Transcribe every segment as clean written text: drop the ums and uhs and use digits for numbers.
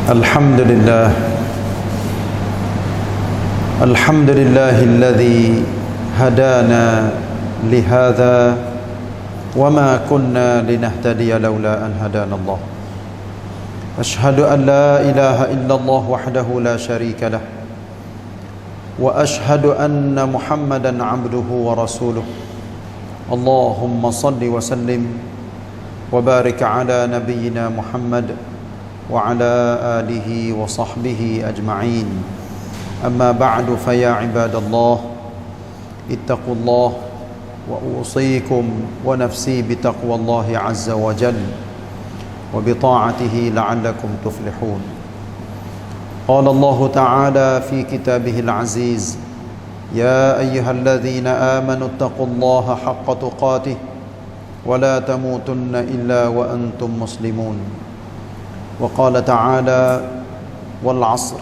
الحمد لله الذي هدانا لهذا وما كنا لنهتدي لولا أن هدانا الله أشهد أن لا إله إلا الله وحده لا شريك له وأشهد أن محمدا عبده ورسوله اللهم صل وسلم وبارك على نبينا محمد وعلى آله وصحبه أجمعين أما بعد فيا عباد الله اتقوا الله وأوصيكم ونفسي بتقوى الله عز وجل وبطاعته لعلكم تفلحون قال الله تعالى في كتابه العزيز يا أيها الذين آمنوا اتقوا الله حق تقاته ولا تموتن إلا وأنتم مسلمون وقال تعالى والعصر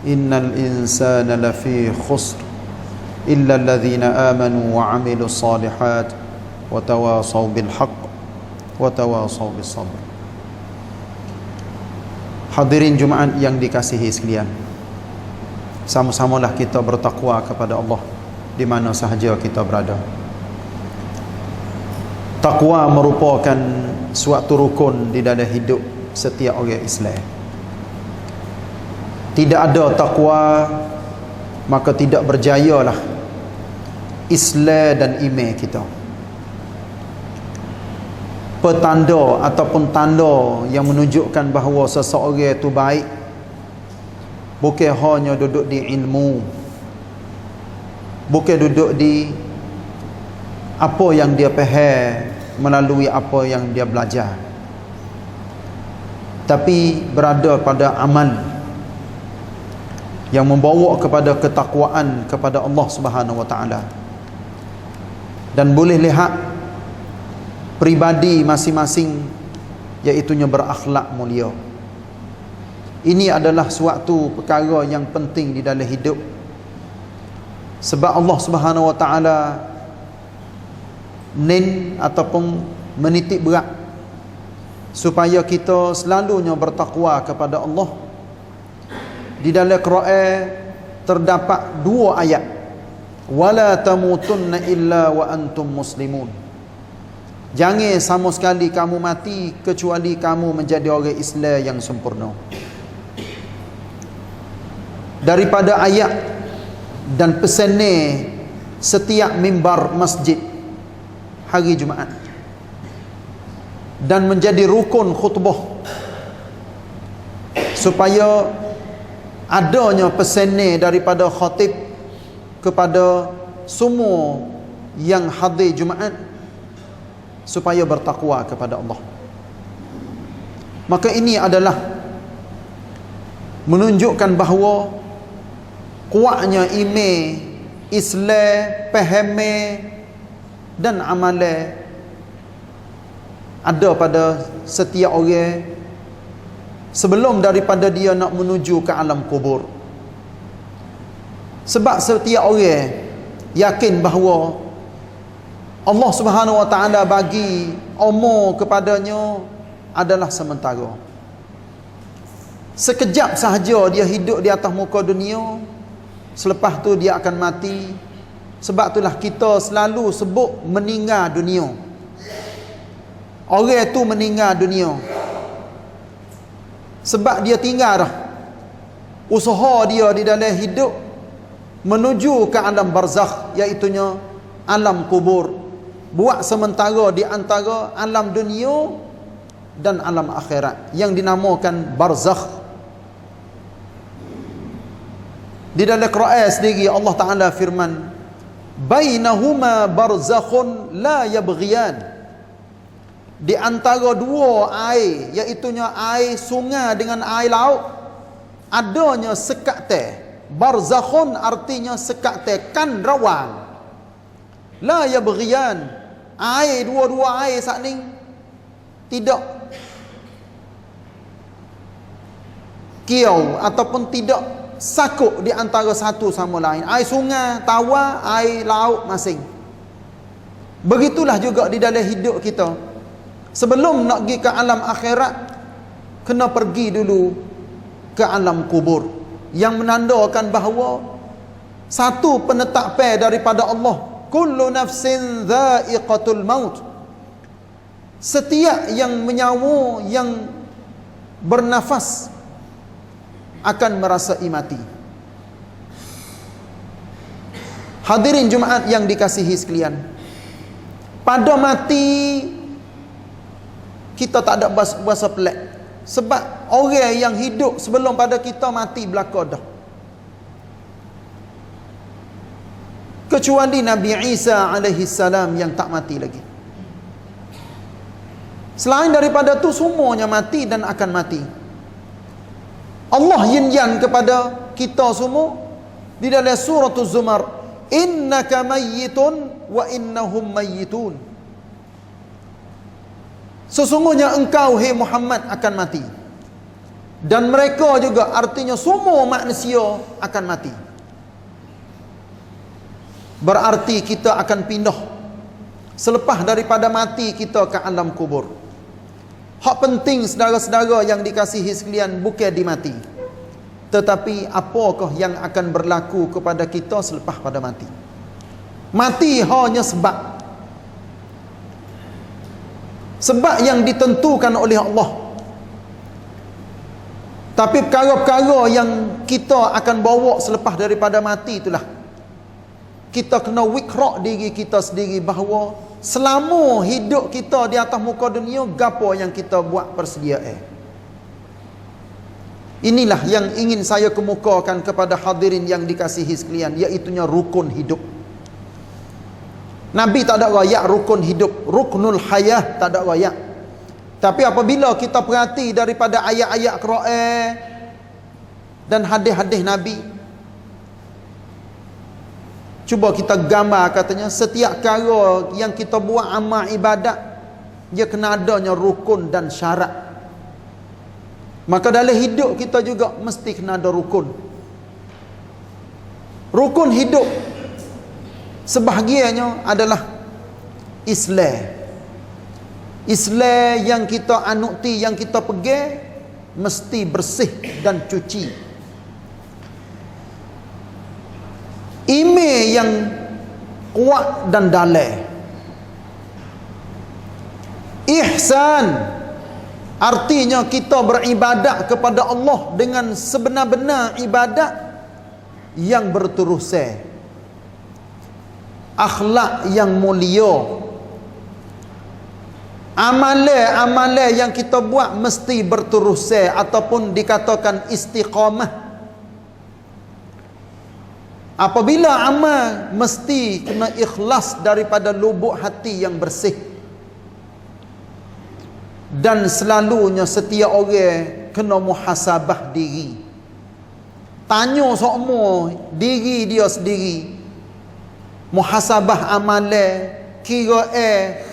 إن الإنسان لفي خسر إلا الذين آمنوا وعملوا الصالحات وتواصوا بالحق وتواصوا بالصبر. Hadirin Jumaat yang dikasihi sekalian, sama-samalah kita bertakwa kepada Allah di mana sahaja kita berada. Takwa merupakan suatu rukun di dalam hidup setiap orang Islam. Tidak ada takwa, maka tidak berjayalah Islam dan iman kita. Petanda ataupun tanda yang menunjukkan bahawa seseorang itu baik bukan hanya duduk di ilmu, bukan duduk di apa yang dia faham melalui apa yang dia belajar, tapi berada pada amal yang membawa kepada ketakwaan kepada Allah Subhanahu wa taala. Dan boleh lihat pribadi masing-masing, iaitunya berakhlak mulia. Ini adalah suatu perkara yang penting di dalam hidup, sebab Allah Subhanahu wa taala ataupun menitik berat supaya kita selalunya bertakwa kepada Allah. Di dalam Quran terdapat dua ayat, wala tamutunna illa wa antum muslimun. Jangan sama sekali kamu mati kecuali kamu menjadi orang Islam yang sempurna. Daripada ayat dan pesan ni setiap mimbar masjid hari Jumaat, dan menjadi rukun khutbah, supaya adanya pesan ni daripada khatib kepada semua yang hadir Jumaat supaya bertakwa kepada Allah. Maka ini adalah menunjukkan bahawa kuatnya iman Islam, faham dan amalan ada pada setiap orang sebelum daripada dia nak menuju ke alam kubur. Sebab setiap orang yakin bahawa Allah Subhanahu wa taala bagi umur kepadanya adalah sementara. Sekejap sahaja dia hidup di atas muka dunia, selepas tu dia akan mati. Sebab itulah kita selalu sebut meninggal dunia. Orang tu meninggal dunia sebab dia tinggal dah usaha dia di dalam hidup menuju ke alam barzakh, iaitunya alam kubur, buat sementara di antara alam dunia dan alam akhirat yang dinamakan barzakh. Di dalam Quran sendiri Allah Ta'ala firman, bainahuma barzakhun la yabghiyan. Di antara dua air, iaitunya air sungai dengan air laut, adanya sekat teh. Barzakhun artinya sekat teh, kan rawang. La yabghiyan, air dua-dua air saling tidak kiau ataupun tidak sakut di antara satu sama lain. Air sungai tawar, air laut masing. Begitulah juga di dalam hidup kita. Sebelum nak pergi ke alam akhirat, kena pergi dulu ke alam kubur, yang menandakan bahawa satu penetapan daripada Allah, kullu nafsin dha'iqatul maut. Setiap yang menyawa, yang bernafas akan merasai mati. Hadirin Jumaat yang dikasihi sekalian, pada mati kita tak ada bahasa pelik. Sebab orang yang hidup sebelum pada kita mati belaka dah. Kecuali Nabi Isa alaihi salam yang tak mati lagi. Selain daripada tu semuanya mati dan akan mati. Allah yinyan kepada kita semua di dalam surah Az-Zumar, innaka mayyitun wa innahum mayyitun. Sesungguhnya engkau, hai Muhammad, akan mati. Dan mereka juga, artinya semua manusia akan mati. Berarti kita akan pindah selepas daripada mati kita ke alam kubur. Hak penting saudara-saudara yang dikasihi sekalian, bukan dimati, tetapi apakah yang akan berlaku kepada kita selepas pada mati. Mati hanya sebab yang ditentukan oleh Allah. Tapi perkara-perkara yang kita akan bawa selepas daripada mati itulah kita kena wikrak diri kita sendiri, bahawa selama hidup kita di atas muka dunia, gapo yang kita buat persediaan. Inilah yang ingin saya kemukakan kepada hadirin yang dikasihi sekalian, iaitunya rukun hidup. Nabi tak ada rayak rukun hidup, ruknul hayah tak ada rayak. Tapi apabila kita perhati daripada ayat-ayat Quran dan hadis-hadis Nabi, cuba kita gambar, katanya setiap perkara yang kita buat amal ibadat, dia kena adanya rukun dan syarat. Maka dalam hidup kita juga mesti kena ada rukun. Rukun hidup sebahagiannya adalah Islam. Islam yang kita anuti, yang kita pegang, mesti bersih dan cuci. Iman yang kuat dan dalam. Ihsan, artinya kita beribadat kepada Allah dengan sebenar-benar ibadat yang berterusan. Akhlak yang mulia. Amalan-amalan yang kita buat mesti berterusan ataupun dikatakan istiqamah. Apabila amal, mesti kena ikhlas daripada lubuk hati yang bersih. Dan selalunya setiap orang kena muhasabah diri. Tanya semua diri dia sendiri. Muhasabah amalan, kira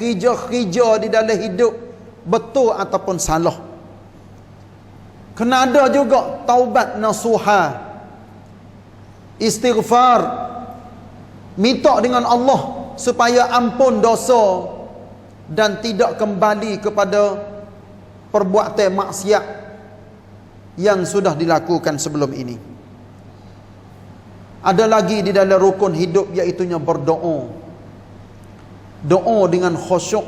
kerja-kerja di dalam hidup betul ataupun salah. Kena ada juga taubat nasuha, istighfar, minta dengan Allah supaya ampun dosa dan tidak kembali kepada perbuatan maksiat yang sudah dilakukan sebelum ini. Ada lagi di dalam rukun hidup, iaitunya berdoa. Doa dengan khusyuk.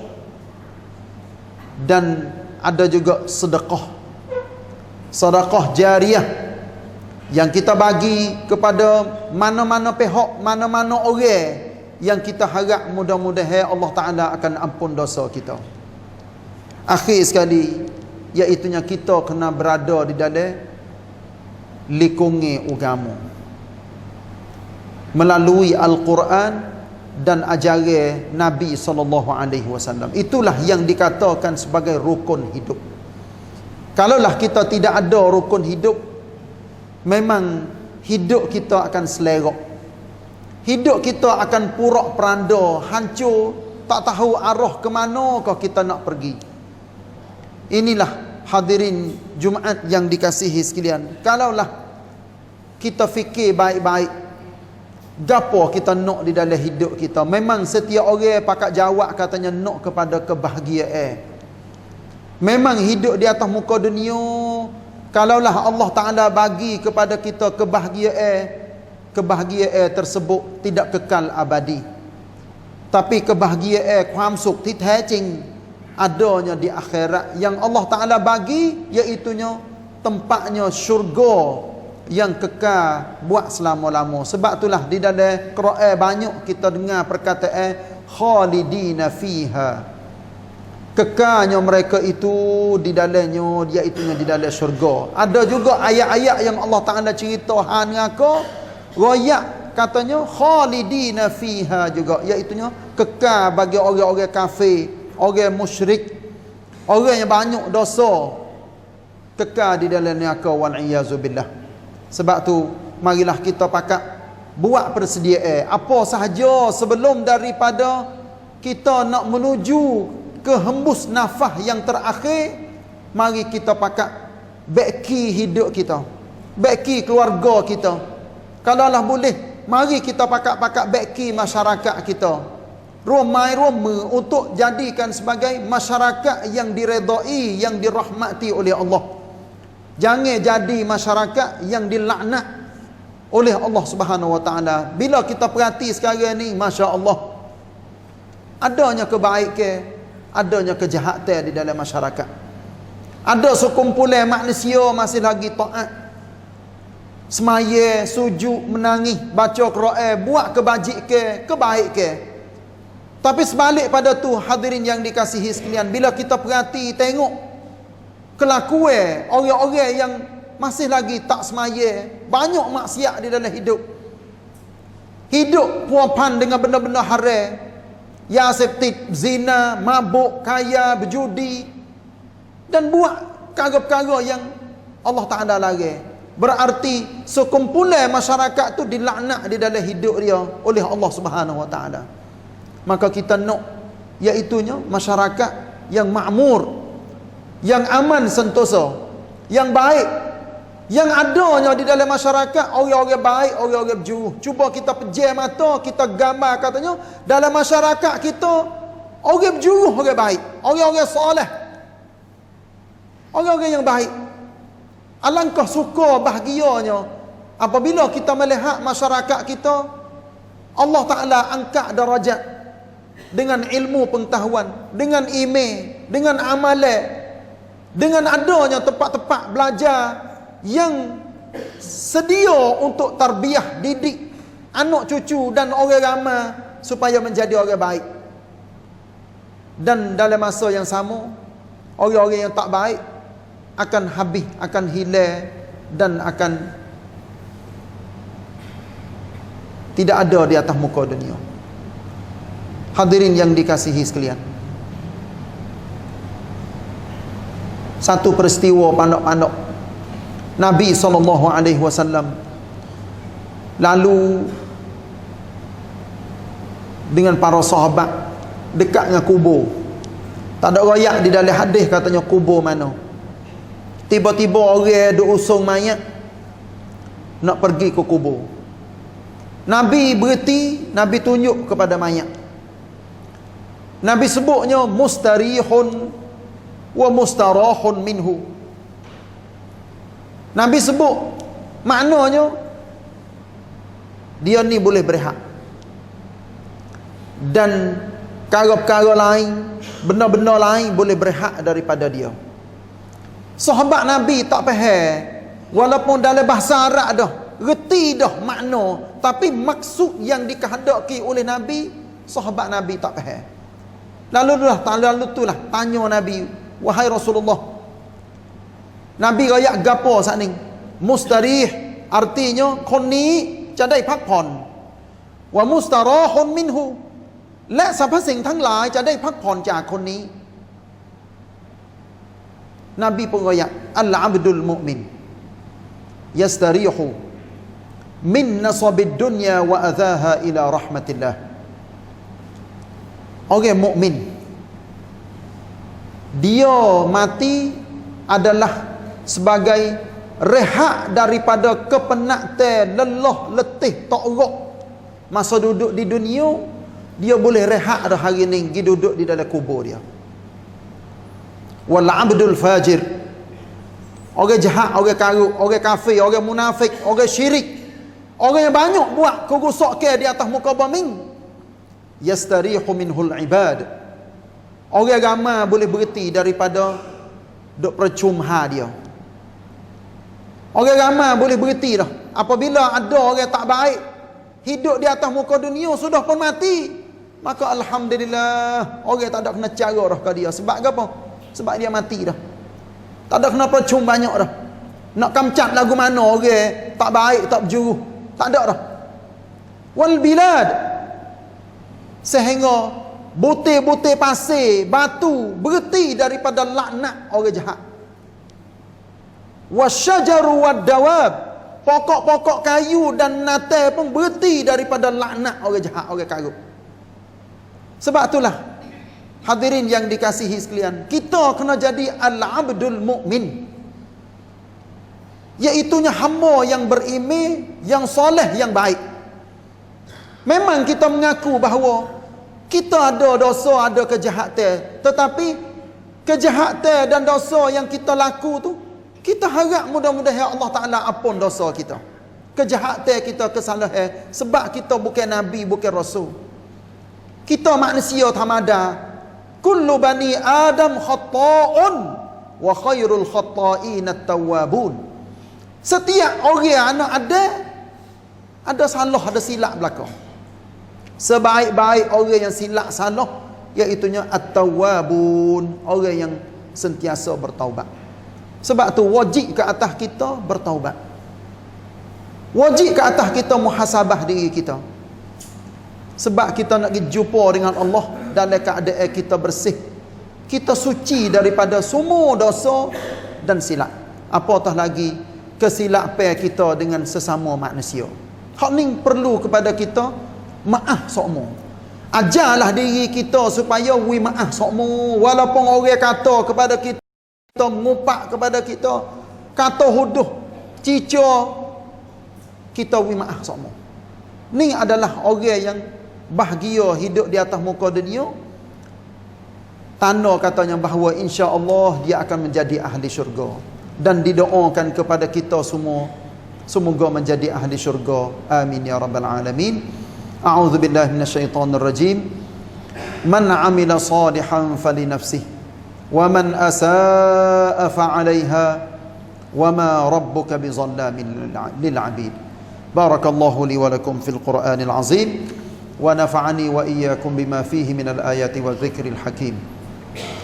Dan ada juga sedekah. Sedekah jariah yang kita bagi kepada mana-mana pihak, mana-mana orang yang kita harap mudah-mudahan Allah Ta'ala akan ampun dosa kita. Akhir sekali, iaitunya kita kena berada di dalam lingkungan agama melalui Al-Quran dan ajaran Nabi SAW. Itulah yang dikatakan sebagai rukun hidup. Kalaulah kita tidak ada rukun hidup, memang hidup kita akan selerak. Hidup kita akan purak peranda, hancur, tak tahu arah ke manakah kita nak pergi. Inilah hadirin Jumaat yang dikasihi sekalian. Kalaulah kita fikir baik-baik, gapo kita nak di dalam hidup kita. Memang setiap orang pakat jawab, katanya nak kepada kebahagiaan. Memang hidup di atas muka dunia, Kalaulah Allah Ta'ala bagi kepada kita kebahagiaan tersebut tidak kekal abadi, tapi kebahagiaan ความสุขที่แท้จริง adanya di akhirat. Yang Allah Ta'ala bagi iaitunya tempatnya syurga yang kekal buat selama-lama. Sebab itulah di dalam Quran banyak kita dengar perkataan khalidina fiha, kekalnya mereka itu di dalamnya, iaitunya di dalam syurga. Ada juga ayat-ayat yang Allah Ta'ala cerita hang neraka, royak katanya khalidina fiha juga, iaitunya kekal bagi orang-orang kafir, orang musyrik, orang yang banyak dosa, kekal di dalam neraka wal iyazu billah. Sebab tu marilah kita pakat buat persediaan apa sahaja sebelum daripada kita nak menuju ke hembus nafas yang terakhir. Mari kita pakat baiki hidup kita, baiki keluarga kita. Kalaulah boleh, mari kita pakat baiki masyarakat kita, rumah untuk jadikan sebagai masyarakat yang diredai, yang dirahmati oleh Allah. Jangan jadi masyarakat yang dilaknat oleh Allah Subhanahu Wa Taala. Bila kita perhati sekarang ni, Masya Allah, adanya kebaikan, adanya kejahatan di dalam masyarakat. Ada sekumpulan manusia masih lagi taat, semaya, sujud, menangis, baca Quran, buat kebaikan. Tapi sebalik pada tu, hadirin yang dikasihi sekalian, bila kita perhati, tengok kelakuan orang-orang yang masih lagi tak semaya, banyak maksiat di dalam hidup. Hidup puapan dengan benda-benda haram, yaseptik, zina, mabuk, kaya, berjudi, dan buat perkara-perkara yang Allah Ta'ala larang. Berarti sekumpulan masyarakat tu dilaknat di dalam hidup dia oleh Allah Subhanahu Wa Ta'ala. Maka kita nak iaitunya masyarakat yang makmur, yang aman sentosa, yang baik, yang adanya di dalam masyarakat orang-orang baik, orang-orang berjuru. Cuba kita pejam mata, kita gambar katanya dalam masyarakat kita orang berjuru, orang baik, orang-orang soleh, orang-orang yang baik. Alangkah suka bahagianya apabila kita melihat masyarakat kita Allah Ta'ala angkat darajat dengan ilmu pengetahuan, dengan iman, dengan amalan, dengan adanya tempat-tempat belajar yang sedia untuk tarbiyah, didik anak cucu dan orang ramai supaya menjadi orang baik. Dan dalam masa yang sama, orang-orang yang tak baik akan habis, akan hilang, dan akan tidak ada di atas muka dunia. Hadirin yang dikasihi sekalian, satu peristiwa pandok-pandok Nabi SAW lalu dengan para sahabat dekat dengan kubur. Tak ada royak di dalam hadis katanya kubur mana. Tiba-tiba orang duk usung mayat nak pergi ke kubur. Nabi berhenti, Nabi tunjuk kepada mayat. Nabi sebutnya mustarihun wa mustarahun minhu. Nabi sebut maknanya dia ni boleh berehat, dan perkara-perkara lain, benda-benda lain boleh berehat daripada dia. Sahabat Nabi tak faham, walaupun dalam bahasa Arab dah reti dah makna, tapi maksud yang dikehendaki oleh Nabi, sahabat Nabi tak faham. Lalu itulah tanya Nabi, wahai Rasulullah, Nabi royak gapo saat ni? Mustarih artinya kon niจะได้พักผ่อน wa mustarahun minhu และสรรพสิ่งทั้งหลายจะได้พักผ่อนจากคนนี้ Nabi pun royak al-abdul mu'min yastarihu min nasabid dunya wa adhaha ila rahmatillah. Orang mukmin dia mati adalah sebagai rehat daripada kepenatan, lelah, letih, takruk masa duduk di dunia. Dia boleh rehat dah hari ni, pergi duduk di dalam kubur dia. Wal abdul fajir, Orang jahat, orang karuk, orang kafir, orang munafik, orang syirik, orang yang banyak buat kerosakan di atas muka bumi, yastarihu minhul ibad. Orang ramai boleh berhenti daripada duk percuma dia. Orang ramai boleh berhenti dah. Apabila ada orang tak baik hidup di atas muka dunia, sudah pun mati, maka alhamdulillah orang tak ada kena cara dah ke dia. Sebab apa? Sebab dia mati dah. Tak ada kena percuma banyak dah. Nak kamcat lagu mana orang tak baik, tak berjuru, tak ada dah. Wal bilad, sehingga butir-butir pasir, batu berhenti daripada laknat orang jahat. Wasyajaru wad-dawab, pokok-pokok kayu dan natal pun berhenti daripada laknat orang jahat, orang karut. Sebab itulah hadirin yang dikasihi sekalian, kita kena jadi al-abdul mu'min, iaitunya hamba yang beriman, yang soleh, yang baik. Memang kita mengaku bahawa kita ada dosa, ada kejahatan, tetapi kejahatan dan dosa yang kita laku tu, kita harap mudah-mudahan Allah Ta'ala ampun dosa kita, kejahatan kita, kesalahan, sebab kita bukan Nabi, bukan Rasul. Kita manusia tamada. Kullu bani Adam khata'un wa khairul khata'in at-tawwabun. Setiap orang anak ada salah, ada silap belakang. Sebaik-baik orang yang silap salah, iaitunya at-tawwabun, orang yang sentiasa bertaubat. Sebab tu wajib ke atas kita bertaubat. Wajib ke atas kita muhasabah diri kita. Sebab kita nak pergi jumpa dengan Allah dalam keadaan kita bersih, kita suci daripada semua dosa dan silap. Apatah lagi kesilapan kita dengan sesama manusia. Hak ni perlu kepada kita maaf sokmo. Ajarlah diri kita supaya we maaf sokmo, walaupun orang kata kepada kita, mengupak kepada kita, kata huduh, cicor, kita we maaf sokmo. Ni adalah orang yang bahagia hidup di atas muka dunia. Tanda katanya bahawa insya-Allah dia akan menjadi ahli syurga, dan didoakan kepada kita semua semoga menjadi ahli syurga. Amin ya rabbal alamin. A'udzu billahi minasyaitonir rajim. Man 'amila salihan falinafsihi wa man asaa fa'alaiha wa ma rabbuka bizallamin lil 'abid. Barakallahu li wa lakum fil Qur'anil 'azim. ونفعني وإياكم بما فيه من الآيات والذكر الحكيم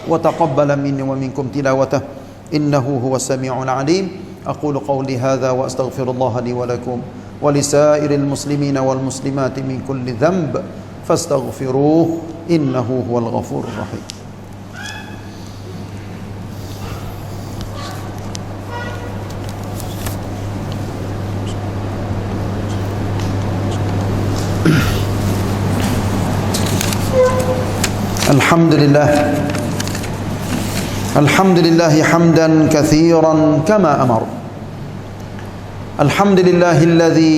وتقبل مني ومنكم تلاوته إنه هو السميع العليم. أقول قولي هذا وأستغفر الله لي ولكم ولسائر المسلمين والمسلمات من كل ذنب فاستغفروه إنه هو الغفور الرحيم. الحمد لله حمدا كثيرا كما أمر. الحمد لله الذي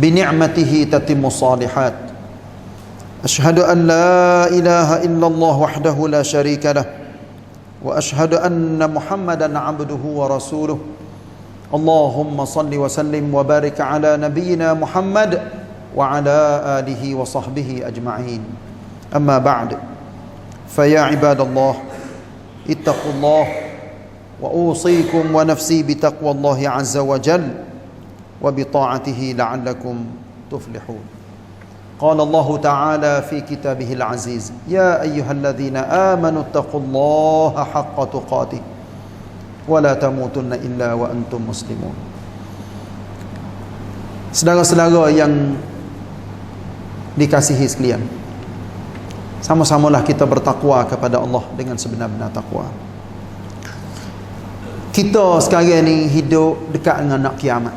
بنعمته تتم الصالحات. أشهد أن لا إله إلا الله وحده لا شريك له وأشهد أن محمدا عبده ورسوله. اللهم صل وسلم وبارك على نبينا محمد وعلى آله وصحبه أجمعين. أما بعد، فيا عباد الله اتقوا الله وأوصيكم ونفسي بتقوى الله عز وجل وبطاعته لعلكم تفلحون. قال الله تعالى في كتابه العزيز: يا أيها الذين آمنوا اتقوا الله حق تقاته ولا تموتن إلا وأنتم مسلمون. Saudara-saudara yang dikasihi sekalian, sama-samalah kita bertakwa kepada Allah dengan sebenar-benar takwa. Kita sekarang ni hidup dekat dengan nak kiamat.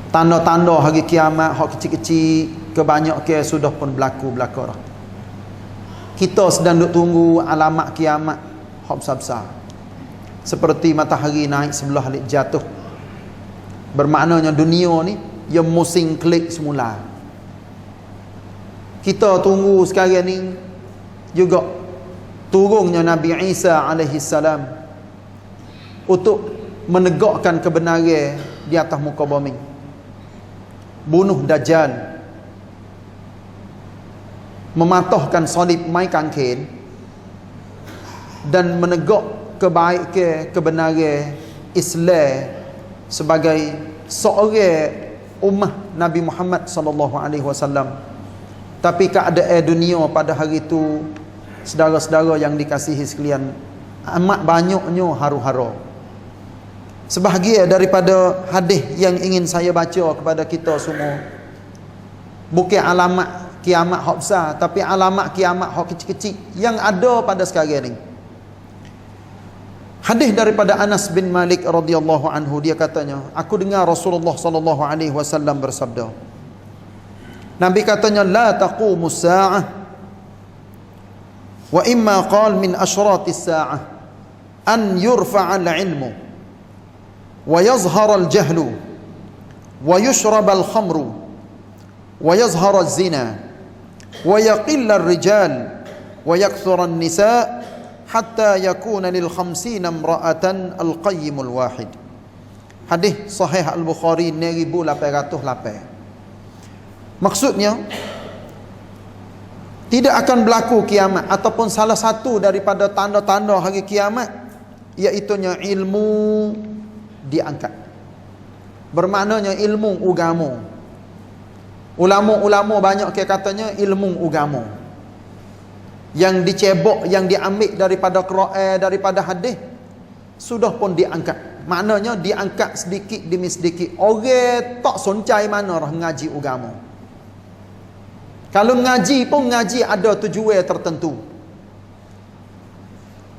Tanda-tanda hari kiamat, hak kecil-kecil, kebanyakan sudah pun berlaku dah. Kita sedang duk tunggu alamat kiamat hak besar-besar. Seperti matahari naik sebelah alik jatuh. Bermaknanya dunia ni yang musim klik semula. Kita tunggu sekarang ni juga turunnya Nabi Isa alaihi salam. untuk menegakkan kebenaran di atas muka bumi. Bunuh Dajjal, mematahkan salib mai kangkin, dan menegak kebaikan kebenaran Islam sebagai seorang ummah Nabi Muhammad sallallahu alaihi wasallam. Tapi keadaan dunia pada hari itu, saudara-saudara yang dikasihi sekalian, amat banyaknya haru-hara. Sebahagian daripada hadis yang ingin saya baca kepada kita semua bukan alamat kiamat hak besar, tapi alamat kiamat hak kecil-kecil yang ada pada sekarang ni. Hadis daripada Anas bin Malik radhiyallahu anhu, dia katanya, aku dengar Rasulullah sallallahu alaihi wasallam bersabda. Nabi katanya, la taqumus saa'ah wa imma qal min asyratis saa'ah an yurfa'al ilmu wa yazharal jahlu wa yushrabal khamru wa yazharal zina wa yaqillal rijal wa yakthuran nisa hatta yakuna lil 50 imra'atan al-qayyimul wahid. Hadis sahih al-Bukhari 1808. Maksudnya, tidak akan berlaku kiamat, ataupun salah satu daripada tanda-tanda hari kiamat iaitunya ilmu diangkat. Bermaknanya ilmu agama. Ulama-ulama banyak ke katanya ilmu agama yang dicebok, yang diambil daripada Quran, daripada hadis, sudah pun diangkat. Maknanya diangkat sedikit demi sedikit. Orang tak soncai mana orang ngaji agama. Kalau ngaji pun ngaji ada tujuan tertentu.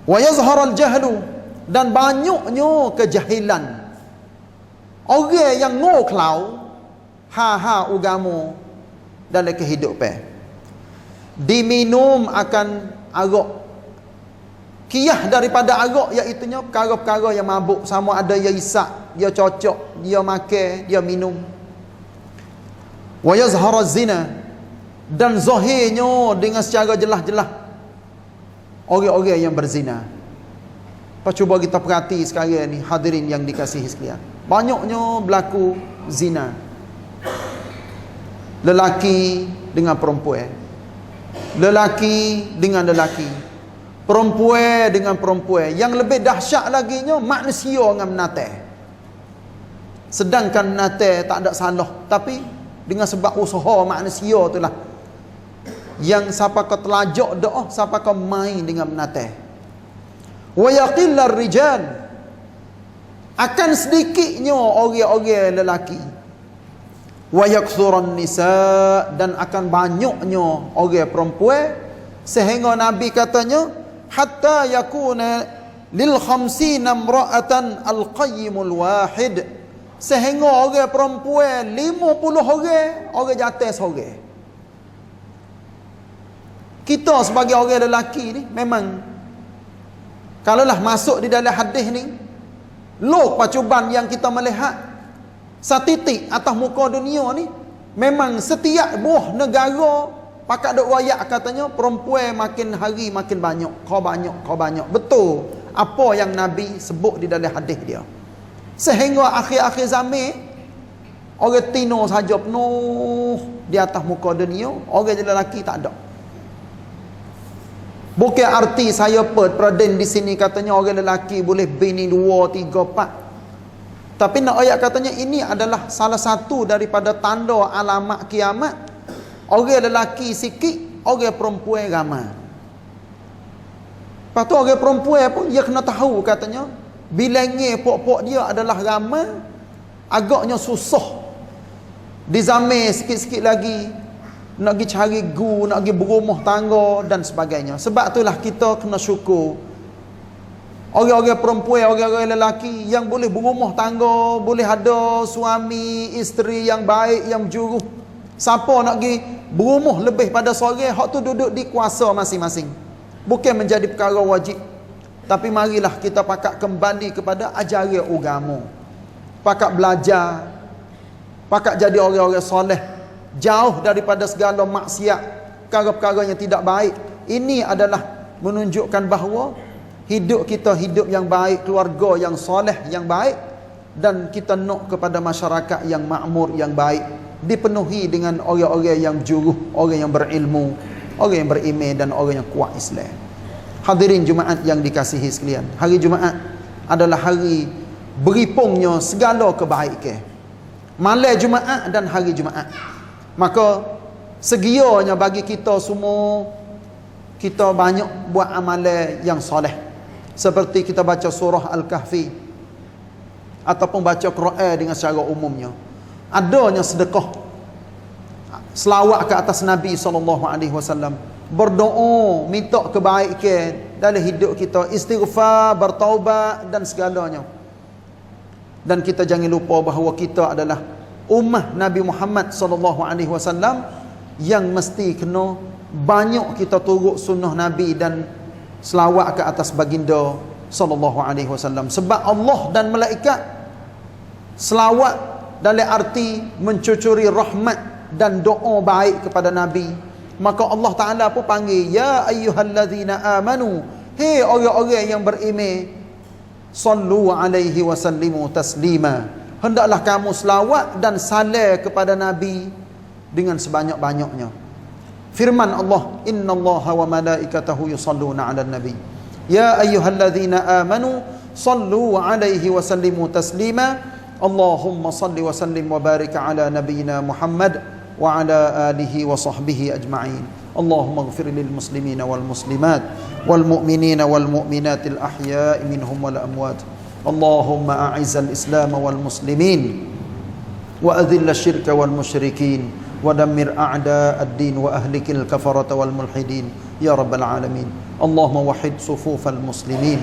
Wa yazharal jahlu, dan banyaknya kejahilan. Orang yang ngoklau ha agama dalam kehidupan. Diminum akan arak. Kiyah daripada arak iaitunya perkara-perkara yang mabuk, sama ada dia isap, dia cocok, dia makan, dia minum. Wa yazharaz zina, dan zahirnya dengan secara jelas-jelas orang-orang yang berzina. Cuba kita perhati sekarang ni, hadirin yang dikasihi sekalian, banyaknya berlaku zina. Lelaki dengan perempuan, lelaki dengan lelaki, perempuan dengan perempuan. Yang lebih dahsyat laginya, manusia dengan menateh. Sedangkan menateh tak ada salah, tapi dengan sebab usaha manusia itulah yang siapa kau telajak doa, siapa kau main dengan menateh. Wa yaqillar rijal, akan sedikitnya orang-orang lelaki. Wa yakthuran nisa, dan akan banyaknya orang perempuan, sehingga Nabi katanya hatta yakuna lil 50 imra'atan al-qayyimul wahid, sehingga orang perempuan 50 orang jatuh seorang. Kita sebagai orang lelaki ni memang, kalaulah masuk di dalam hadis ni, log pacuban yang kita melihat satitik atas muka dunia ni, memang setiap buah negara pakat dok wayak katanya perempuan makin hari makin banyak, kau banyak. Betul apa yang Nabi sebut di dalam hadis dia. Sehingga akhir-akhir zaman orang tino saja penuh di atas muka dunia, orang lelaki tak ada. Bukan arti saya peraden di sini katanya orang lelaki boleh bini 2, 3, 4. Tapi nak ayat katanya ini adalah salah satu daripada tanda alamat kiamat. Orang lelaki sikit, orang perempuan ramai. Lepas tu orang perempuan pun dia kena tahu katanya, bilangnya pok-pok dia adalah ramai, agaknya susah. Di zaman sikit-sikit lagi nak pergi cari gu, nak pergi berumah tangga dan sebagainya. Sebab itulah kita kena syukur orang-orang perempuan, orang-orang lelaki yang boleh berumah tangga, boleh ada suami, isteri yang baik, yang berjuruh. Siapa nak pergi berumah lebih pada seorang, hak tu duduk di kuasa masing-masing. Bukan menjadi perkara wajib. Tapi marilah kita pakat kembali kepada ajaran agama. Pakat belajar, pakat jadi orang-orang soleh, jauh daripada segala maksiat, perkara-perkara yang tidak baik. Ini adalah menunjukkan bahawa hidup kita hidup yang baik, keluarga yang soleh yang baik, dan kita nak kepada masyarakat yang makmur yang baik, dipenuhi dengan orang-orang yang juruh, orang yang berilmu, orang yang beriman dan orang yang kuat Islam. Hadirin Jumaat yang dikasihi sekalian, hari Jumaat adalah hari beripungnya segala kebaikan. Malam Jumaat dan hari Jumaat. Maka segianya bagi kita semua, kita banyak buat amalan yang soleh. Seperti kita baca surah Al-Kahfi ataupun baca Quran dengan secara umumnya. Adanya sedekah, selawat ke atas Nabi SAW, berdoa, minta kebaikan dalam hidup kita, istighfar, bertaubat dan segalanya. Dan kita jangan lupa bahawa kita adalah ummah Nabi Muhammad SAW yang mesti kena banyak kita turut sunnah Nabi dan selawat ke atas baginda SAW. Sebab Allah dan malaikat selawat dalam arti mencucuri rahmat dan doa baik kepada Nabi. Maka Allah Ta'ala pun panggil, ya ayyuhallazina amanu, hei orang-orang yang beriman, sallu alaihi wa sallimu taslima, hendaklah kamu selawat dan salam kepada Nabi dengan sebanyak-banyaknya. Firman Allah, innallaha wa malaikatahu yusalluna 'alan nabi ya ayyuhallazina amanu sallu alaihi wa sallimu taslima Allahumma salli wa sallim wa barik ala nabiyyina Muhammad wa ala alihi wa sahbihi ajma'in. Allahumma ighfir lil muslimina wal muslimat wal mu'minina wal mu'minatil ahya'i minhum wal amwat. Allahumma a'izzal islam wal muslimin wa adhill asyirka wal musyrikin wa dammir a'da ad-din wa ahlikil kafarata wal mulhidin ya rabbal alamin. Allahumma wahid sufufal muslimin.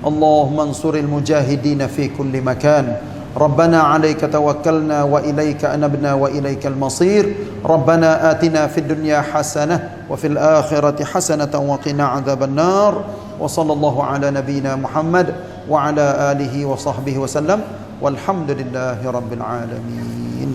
Allahumma ansuril mujahidin fi kulli makan. ربنا عليك توكلنا وإليك أنبنا وإليك المصير. ربنا آتنا في الدنيا حسنة وفي الآخرة حسنة وقنا عذاب النار. وصلى الله على نبينا محمد وعلى آله وصحبه وسلم والحمد لله رب العالمين.